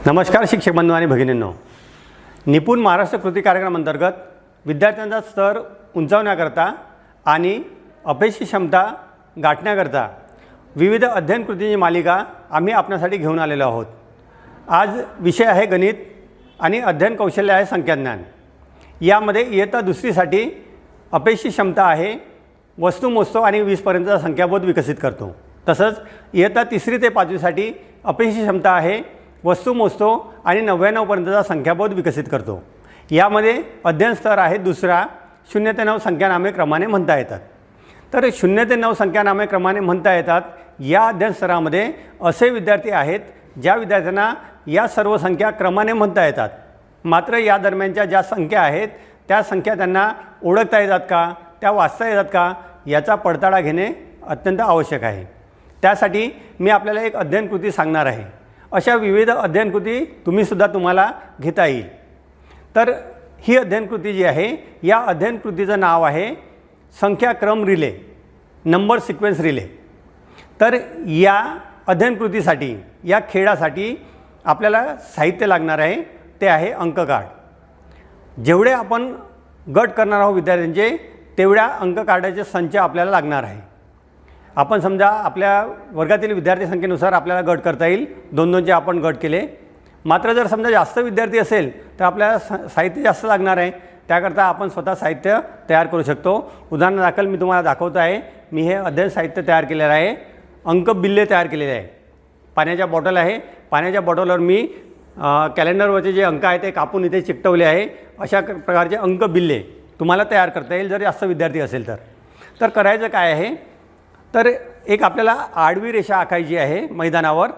नमस्कार शिक्षक बंधू आणि भगिनींनो, निपुण महाराष्ट्र कृती कार्यक्रमांतर्गत विद्यार्थ्यांचा स्तर उंचावण्याकरता आणि अपेक्षित क्षमता गाठण्याकरता विविध अध्ययन कृतींची मालिका आम्ही आपल्यासाठी घेऊन आलेलो आहोत। आज विषय आहे गणित आणि अध्ययन कौशल्य आहे संख्याज्ञान। यामध्ये इयत्ता दुसरीसाठी अपेक्षित क्षमता आहे वस्तू मोजतो आणि 20 पर्यंतचा संख्याबोध विकसित करतो। तसंच इयत्ता तिसरी ते पाचवीसाठी अपेक्षित क्षमता आहे वस्तू मोजतो आणि 99 पर्यंतचा संख्याबोध विकसित करतो। यामध्ये अध्ययन स्तर आहे दुसरा 0 ते 9 संख्यानामे क्रमाने म्हणता येतात। तर 0 ते 9 संख्यानामे क्रमाने म्हणता येतात या अध्ययन स्तरामध्ये असे विद्यार्थी आहेत ज्या विद्यार्थ्यांना या सर्व संख्या क्रमाने म्हणता येतात, मात्र या दरम्यानच्या ज्या संख्या आहेत त्या संख्या त्यांना ओळखता येतात का, त्या वाचता येतात का याचा पडताळा घेणे अत्यंत आवश्यक आहे। त्यासाठी मी आपल्याला एक अध्ययन कृती सांगणार आहे। अशा विविध अध्ययन कृती तुम्हाला घेता येईल। तर ही अध्ययन कृती जी आहे या अध्ययन कृतीचं नाव आहे संख्याक्रम रिले, नंबर सिक्वेन्स रिले। तर या अध्ययन कृतीसाठी या खेळासाठी आपल्याला साहित्य लागणार आहे ते आहे अंक कार्ड। जेवढे आपण गट करणार आहोत विद्यार्थ्यांचे तेवढ्या अंक कार्डाचे संच आपल्याला लागणार आहे। आपण समजा आपल्या वर्गातील विद्यार्थी संख्येनुसार आपल्याला गट करता येईल, 2-2चे आपण गट केले। मात्र जर समजा जास्त विद्यार्थी असेल तर आपल्याला साहित्य जास्त लागणार आहे। त्याकरता आपण स्वतः साहित्य तयार करू शकतो। उदाहरणादाखल मी तुम्हाला दाखवतो आहे। मी हे अध्ययन साहित्य तयार केलेलं आहे। अंक बिल्ले तयार केलेले आहे। पाण्याच्या बॉटल आहे, पाण्याच्या बॉटलवर मी कॅलेंडरवरचे जे अंक आहेत ते कापून इथे चिकटवले आहे। अशा प्रकारचे अंक बिल्ले तुम्हाला तयार करता येईल जर जास्त विद्यार्थी असेल तर। तर करायचं काय आहे, तर एक आपल्याला आडवी रेषा आखायची आहे मैदानावर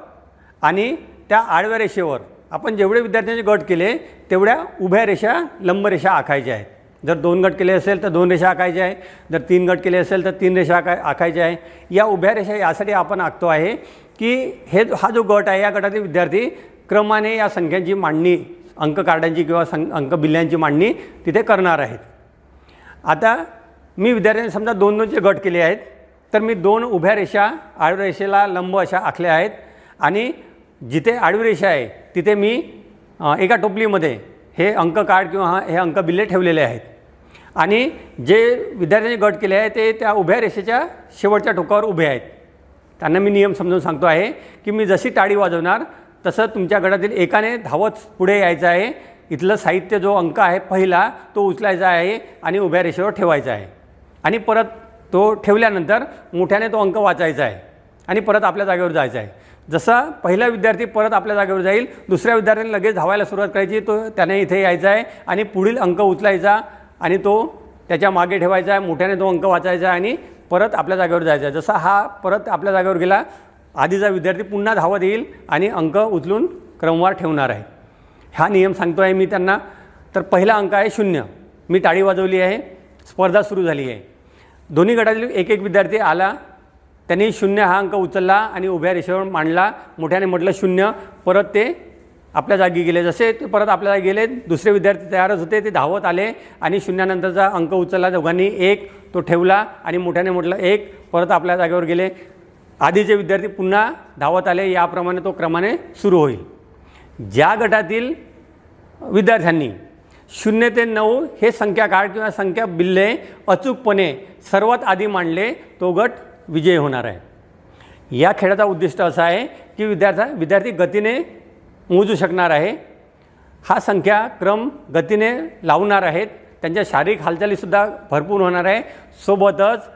आणि त्या आडव्या रेषेवर आपण जेवढे विद्यार्थ्यांचे गट केले तेवढ्या उभ्या रेषा लंब रेषा आखायच्या आहेत। जर 2 गट केले असेल तर 2 रेषा आखायच्या आहे, जर 3 गट केले असेल तर 3 रेषा आखायच्या आहे। या उभ्या रेषा यासाठी आपण आखतो आहे की हा जो गट आहे या गटातील विद्यार्थी क्रमाने या संख्यांची मांडणी अंक कार्डांची किंवा अंक बिल्ल्यांची मांडणी तिथे करणार आहेत। आता मी विद्यार्थ्यांनी समजा 2-2चे गट केले आहेत, तर मी 2 उभ्या रेषा आडव्या रेषेला लंब अशा आखल्या आहेत आणि जिथे आडवी रेषा आहे तिथे मी एका टोपलीमध्ये हे अंक कार्ड किंवा हे अंक बिल्ले ठेवलेले आहेत। आणि जे विद्यार्थ्यांनी गट केले आहे ते त्या उभ्या रेषेच्या शेवटच्या टोकावर उभे आहेत। त्यांना मी नियम समजून सांगतो आहे की मी जशी टाळी वाजवणार तसं तुमच्या गटातील एकाने धावत पुढे यायचं आहे। इथलं साहित्य जो अंक आहे पहिला तो उचलायचा आहे आणि उभ्या रेषेवर ठेवायचा आहे आणि परत तो ठेवल्यानंतर मोठ्याने तो अंक वाचायचा आहे आणि परत आपल्या जागेवर जायचं आहे। जसा पहिला विद्यार्थी परत आपल्या जागेवर जाईल दुसऱ्या विद्यार्थ्याने लगेच धावायला सुरुवात करायची, तो त्याने इथे यायचा आहे आणि पुढील अंक उचलायचा आणि तो त्याच्या मागे ठेवायचा आहे, मोठ्याने तो अंक वाचायचा आणि परत आपल्या जागेवर जायचा आहे। जसा हा परत आपल्या जागेवर गेला आधीचा विद्यार्थी पुन्हा धावत येईल आणि अंक उचलून क्रमवार ठेवणार आहे। हा नियम सांगतो आहे मी त्यांना। तर पहिला अंक आहे 0। मी टाळी वाजवली आहे, स्पर्धा सुरू झाली आहे। दोन्ही गटातील एक विद्यार्थी आला, त्यांनी 0 हा अंक उचलला आणि उभ्या रेषेवर मांडला, मोठ्याने म्हटलं 0, परत ते आपल्या जागी गेले। जसे ते परत आपल्या जागी गेले दुसरे विद्यार्थी तयारच होते, ते धावत आले आणि 0 नंतरचा अंक उचलला दोघांनी 1, तो ठेवला आणि मोठ्याने म्हटलं 1, परत आपल्या जागेवर गेले। आधीचे विद्यार्थी पुन्हा धावत आले, याप्रमाणे तो क्रमाने सुरू होईल। ज्या गटातील विद्यार्थ्यांनी 0 ते 9 हे संख्या कार्ड किंवा संख्या बिल्ले अचूकपणे सर्वात आधी मांडले तो गट विजयी होणार आहे। या खेळाचा उद्दिष्ट असा आहे की विद्यार्थी गतीने मोजू शकणार आहे, हा संख्या क्रम गतीने लावणार आहेत, त्यांच्या शारीरिक हालचालीसुद्धा भरपूर होणार आहे। सोबतच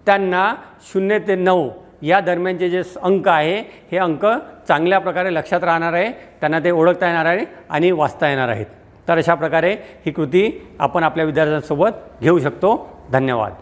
त्यांना 0 ते 9 या दरम्यानचे जे अंक आहे हे अंक चांगल्या प्रकारे लक्षात राहणार आहे, त्यांना ते ओळखता येणार आहे आणि वाचता येणार आहेत। तर अशा प्रकारे ही कृती आपण आपल्या विद्यार्थ्यांसोबत घेऊ शकतो। धन्यवाद।